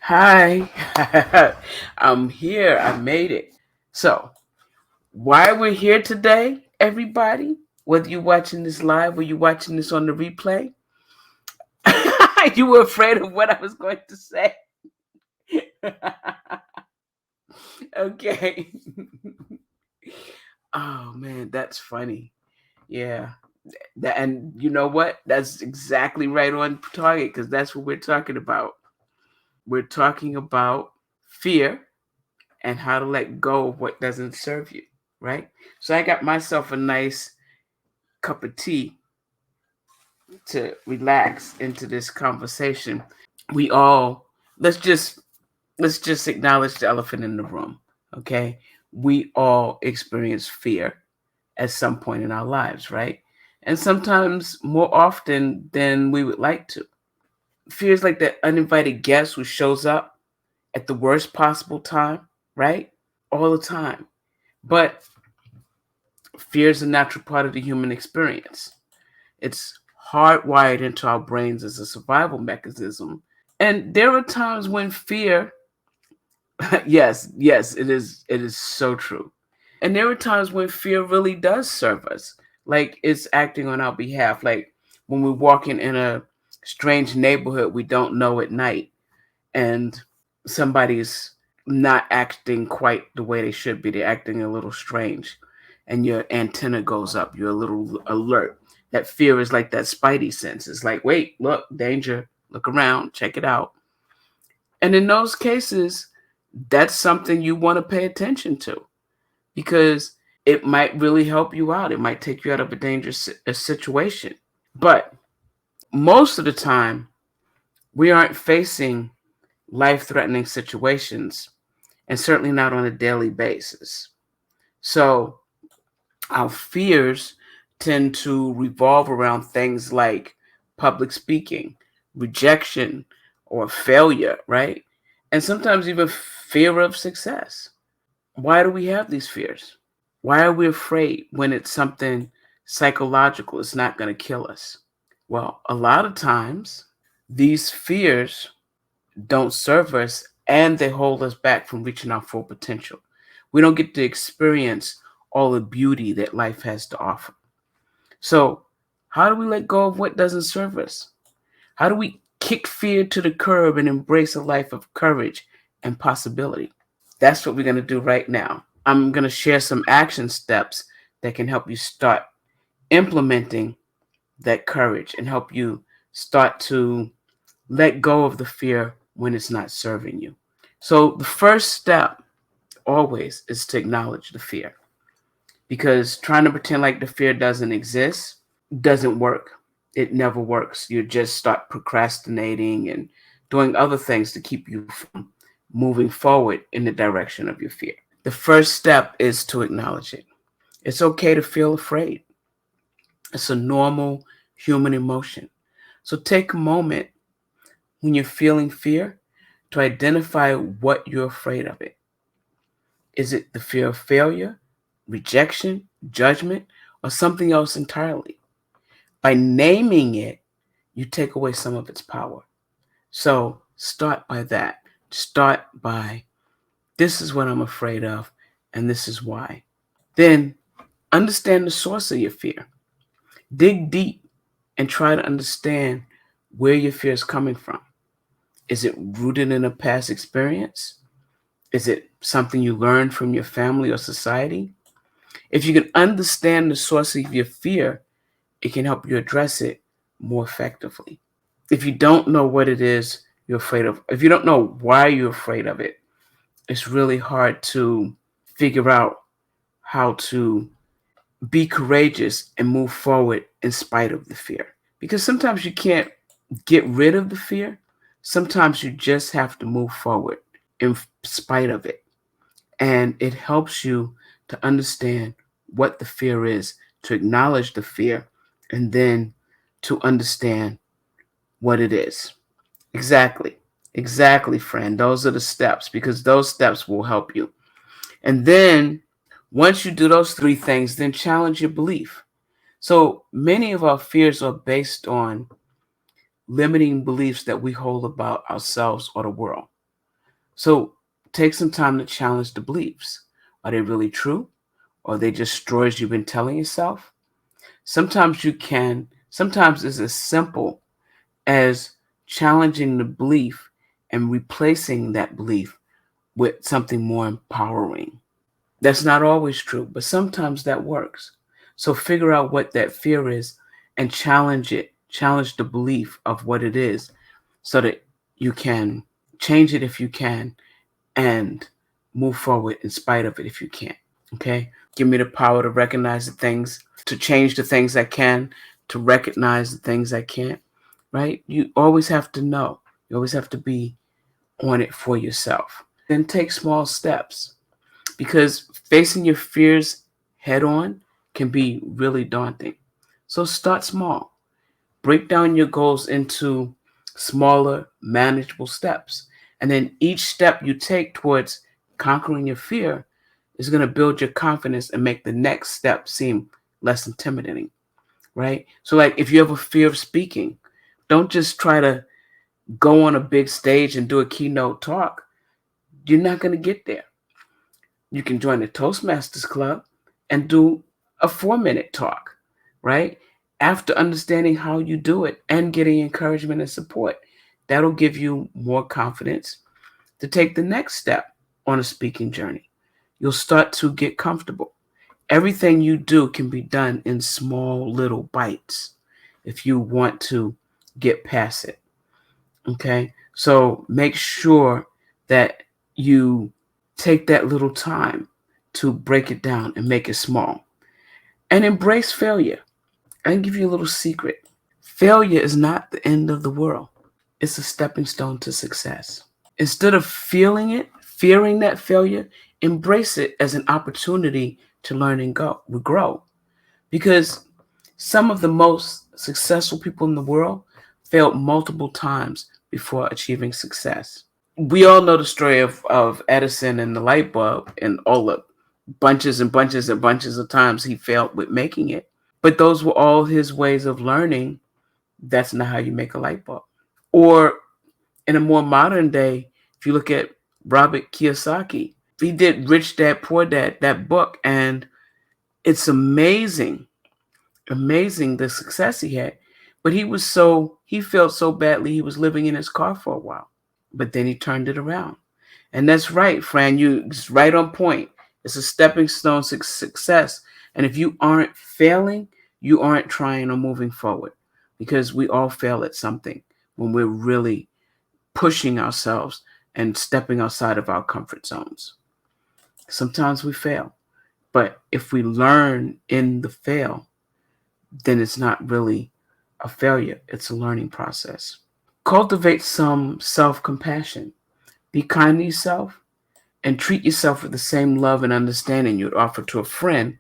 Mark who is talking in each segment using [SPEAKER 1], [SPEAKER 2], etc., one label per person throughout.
[SPEAKER 1] Hi, I'm here. I made it. So, why we're here today, everybody? Whether you're watching this live or you're watching this on the replay, you were afraid of what I was going to say. Okay. Oh man, that's funny. Yeah. And you know what? That's exactly right on target because that's what we're talking about. We're talking about fear and how to let go of what doesn't serve you, right? So I got myself a nice cup of tea to relax into this conversation. We all let's just acknowledge the elephant in the room, okay? We all experience fear at some point in our lives, right? And sometimes more often than we would like to. Fear is like that uninvited guest who shows up at the worst possible time, right? All the time. But fear is a natural part of the human experience. It's hardwired into our brains as a survival mechanism. And there are times when fear, yes, it is so true. And there are times when fear really does serve us, like it's acting on our behalf. Like when we're walking in a strange neighborhood we don't know at night, and somebody's not acting quite the way they should be. They're acting a little strange, and your antenna goes up. You're a little alert. That fear is like that spidey sense. It's like, wait, look, danger, look around, check it out. And in those cases, that's something you want to pay attention to because it might really help you out. It might take you out of a dangerous situation. But most of the time, we aren't facing life threatening situations and certainly not on a daily basis. So our fears tend to revolve around things like public speaking, rejection, or failure, right? And sometimes even fear of success. Why do we have these fears? Why are we afraid when it's something psychological? It's not going to kill us. Well, a lot of times, these fears don't serve us and they hold us back from reaching our full potential. We don't get to experience all the beauty that life has to offer. So, how do we let go of what doesn't serve us? How do we kick fear to the curb and embrace a life of courage and possibility? That's what we're going to do right now. I'm going to share some action steps that can help you start implementing that courage and help you start to let go of the fear when it's not serving you. So, the first step always is to acknowledge the fear because trying to pretend like the fear doesn't exist doesn't work. It never works. You just start procrastinating and doing other things to keep you from moving forward in the direction of your fear. The first step is to acknowledge it. It's okay to feel afraid. It's a normal human emotion. So take a moment when you're feeling fear to identify what you're afraid of it. Is it the fear of failure, rejection, judgment, or something else entirely? By naming it, you take away some of its power. So start by that. Start by this is what I'm afraid of, and this is why. Then understand the source of your fear. Dig deep and try to understand where your fear is coming from. Is it rooted in a past experience? Is it something you learned from your family or society? If you can understand the source of your fear, it can help you address it more effectively. If you don't know what it is you're afraid of, if you don't know why you're afraid of it, it's really hard to figure out how to be courageous and move forward in spite of the fear. Because sometimes you can't get rid of the fear, sometimes you just have to move forward in spite of it. And it helps you to understand what the fear is, to acknowledge the fear, and then to understand what it is. Exactly. Exactly, friend. Those are the steps because those steps will help you. And then once you do those three things, then challenge your belief. So many of our fears are based on limiting beliefs that we hold about ourselves or the world. So take some time to challenge the beliefs. Are they really true? Or are they just stories you've been telling yourself? Sometimes it's as simple as challenging the belief and replacing that belief with something more empowering. That's not always true, but sometimes that works. So figure out what that fear is and challenge it. Challenge the belief of what it is so that you can change it if you can and move forward in spite of it if you can't. Okay? Give me the power to recognize the things, to change the things I can, to recognize the things I can't. Right? You always have to know. You always have to be on it for yourself. Then take small steps because facing your fears head on can be really daunting. So start small. Break down your goals into smaller, manageable steps. And then each step you take towards conquering your fear is going to build your confidence and make the next step seem less intimidating, right? So, like if you have a fear of speaking, don't just try to go on a big stage and do a keynote talk. You're not going to get there. You can join the Toastmasters Club and do a 4-minute talk, right? After understanding how you do it and getting encouragement and support, that'll give you more confidence to take the next step on a speaking journey. You'll start to get comfortable. Everything you do can be done in small little bites if you want to get past it. Okay? So make sure that you take that little time to break it down and make it small. And embrace failure. I can give you a little secret. Failure is not the end of the world. It's a stepping stone to success. Instead of fearing that failure, embrace it as an opportunity to learn and grow. Because some of the most successful people in the world failed multiple times before achieving success. We all know the story of Edison and the light bulb and all the bunches and bunches and bunches of times he failed with making it. But those were all his ways of learning that's not how you make a light bulb. Or in a more modern day, if you look at Robert Kiyosaki, he did Rich Dad Poor Dad, that book, and it's amazing the success he had. But he felt so badly he was living in his car for a while. But then he turned it around. And that's right, Fran. It's right on point. It's a stepping stone to success. And if you aren't failing, you aren't trying or moving forward because we all fail at something when we're really pushing ourselves and stepping outside of our comfort zones. Sometimes we fail. But if we learn in the fail, then it's not really a failure. It's a learning process. Cultivate some self-compassion. Be kind to yourself and treat yourself with the same love and understanding you'd offer to a friend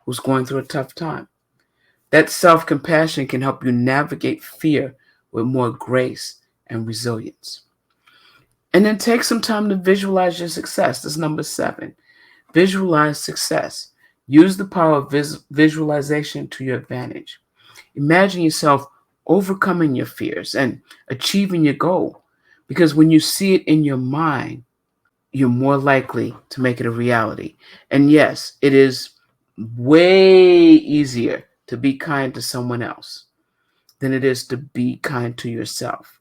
[SPEAKER 1] who's going through a tough time. That self compassion can help you navigate fear with more grace and resilience. And then take some time to visualize your success. That's number 7. Visualize success. Use the power of visualization to your advantage. Imagine yourself overcoming your fears and achieving your goal. Because when you see it in your mind, you're more likely to make it a reality. And yes, it is way easier to be kind to someone else than it is to be kind to yourself.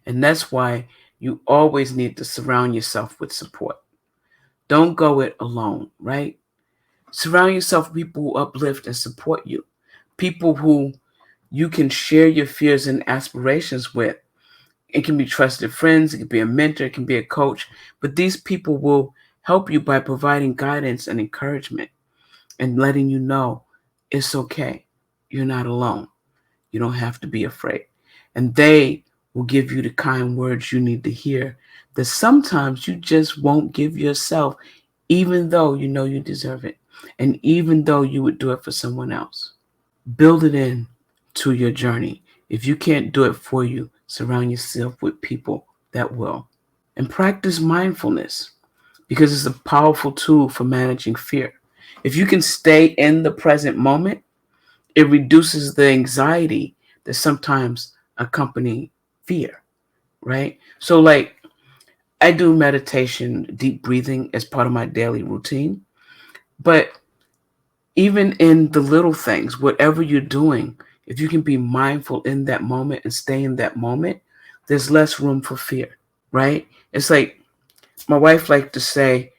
[SPEAKER 1] And that's why you always need to surround yourself with support. Don't go it alone, right? Surround yourself with people who uplift and support you, people who you can share your fears and aspirations with. It can be trusted friends, it can be a mentor, it can be a coach, but these people will help you by providing guidance and encouragement and letting you know it's okay. You're not alone. You don't have to be afraid. And they will give you the kind words you need to hear that sometimes you just won't give yourself, even though you know you deserve it. And even though you would do it for someone else. Build it in to your journey. If you can't do it for you, surround yourself with people that will. And practice mindfulness because it's a powerful tool for managing fear. If you can stay in the present moment, it reduces the anxiety that sometimes accompany fear, right? So like I do meditation, deep breathing as part of my daily routine. But even in the little things, whatever you're doing, if you can be mindful in that moment and stay in that moment, there's less room for fear, right? It's like my wife liked to say,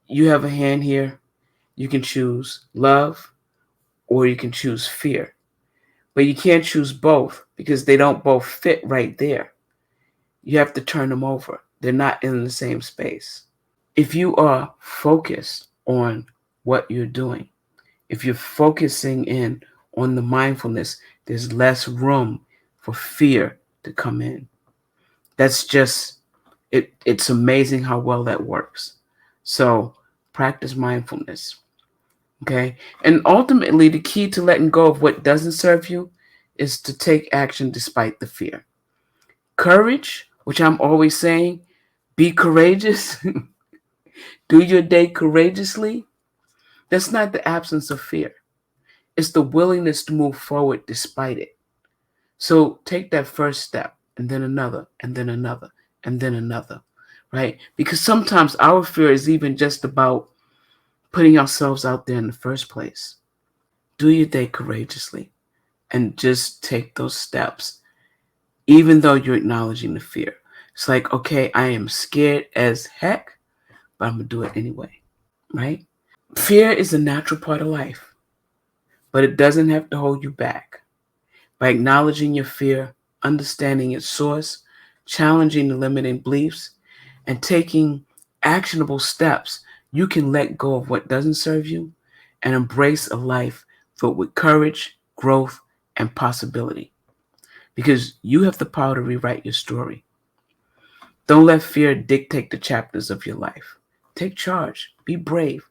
[SPEAKER 1] you have a hand here. You can choose love or you can choose fear. But you can't choose both because they don't both fit right there. You have to turn them over. They're not in the same space. If you are focused on what you're doing, if you're focusing in on the mindfulness, there's less room for fear to come in. That's just it's amazing how well that works. So practice mindfulness. Okay. And ultimately, the key to letting go of what doesn't serve you is to take action despite the fear. Courage, which I'm always saying, be courageous, do your day courageously. That's not the absence of fear, it's the willingness to move forward despite it. So take that first step, and then another, and then another, and then another, right? Because sometimes our fear is even just about putting ourselves out there in the first place. Do your day courageously and just take those steps, even though you're acknowledging the fear. It's like, okay, I am scared as heck, but I'm going to do it anyway, right? Fear is a natural part of life, but it doesn't have to hold you back. By acknowledging your fear, understanding its source, challenging the limiting beliefs, and taking actionable steps, you can let go of what doesn't serve you and embrace a life filled with courage, growth, and possibility. Because you have the power to rewrite your story. Don't let fear dictate the chapters of your life. Take charge, be brave,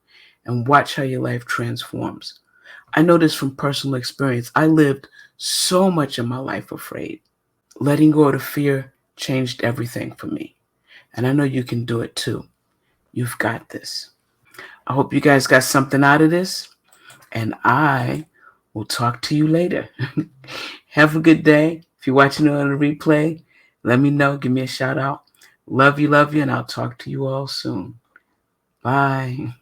[SPEAKER 1] and watch how your life transforms. I know this from personal experience. I lived so much of my life afraid. Letting go of the fear changed everything for me. And I know you can do it too. You've got this. I hope you guys got something out of this, and I will talk to you later. Have a good day. If you're watching it on the replay, let me know. Give me a shout out. Love you, and I'll talk to you all soon. Bye.